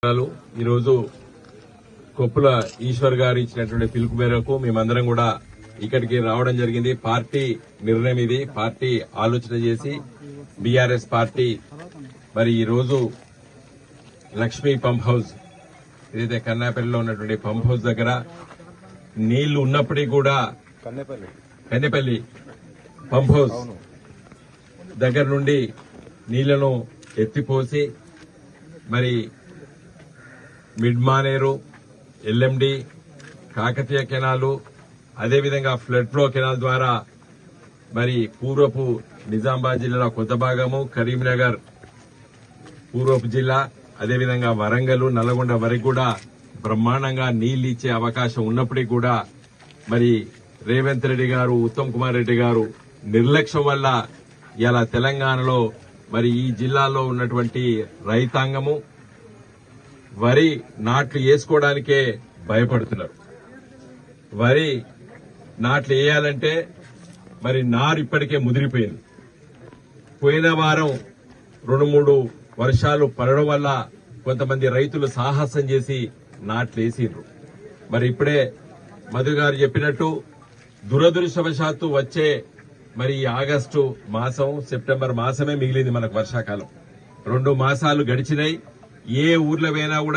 ఈరోజు కొప్పుల ఈశ్వర్ గారు ఇచ్చినటువంటి పిలుపు మేరకు మేమందరం కూడా ఇక్కడికి రావడం జరిగింది. పార్టీ నిర్ణయం ఇది. పార్టీ ఆలోచన చేసి బీఆర్ఎస్ పార్టీ మరి ఈరోజు లక్ష్మీ పంప్ హౌస్ ఏదైతే కన్నాపల్లిలో ఉన్నటువంటి పంప్ హౌస్ దగ్గర నీళ్లు ఉన్నప్పటికీ కూడా కన్నెపల్లి పంప్ హౌస్ దగ్గర నుండి నీళ్లను ఎత్తిపోసి మరి mid Maneru, LMD, Kakatiya canal, అదేవిధంగా ఫ్లడ్ ఫ్లో కెనాల్ ద్వారా మరి పూర్వపు నిజామాబాద్ జిల్లా కొత్త భాగము, కరీంనగర్ పూర్వపు జిల్లా, అదేవిధంగా వరంగల్, నల్గొండ వరకు కూడా బ్రహ్మాండంగా నీళ్లు ఇచ్చే అవకాశం ఉన్నప్పటికీ కూడా మరి రేవంత్ రెడ్డి గారు, ఉత్తమ్ కుమార్ రెడ్డి గారు నిర్లక్ష్యం వల్ల ఇలా తెలంగాణలో మరి ఈ జిల్లాలో ఉన్నటువంటి రైతాంగము వరి నాట్లు వేసుకోవడానికే భయపడుతున్నారు. వరి నాట్లు వేయాలంటే మరి నారు ఇప్పటికే ముదిరిపోయింది. పోయిన వారం 2-3 వర్షాలు పడడం వల్ల కొంతమంది రైతులు సాహసం చేసి నాట్లు వేసిండ్రు. మరి ఇప్పుడే మధు గారు చెప్పినట్టు దురదృష్టవశాత్తు వచ్చే మరి ఆగస్టు మాసం, సెప్టెంబర్ మాసమే మిగిలింది మనకు వర్షాకాలం. 2 మాసాలు గడిచినాయి. ఏ ఊర్లో పోయినా కూడా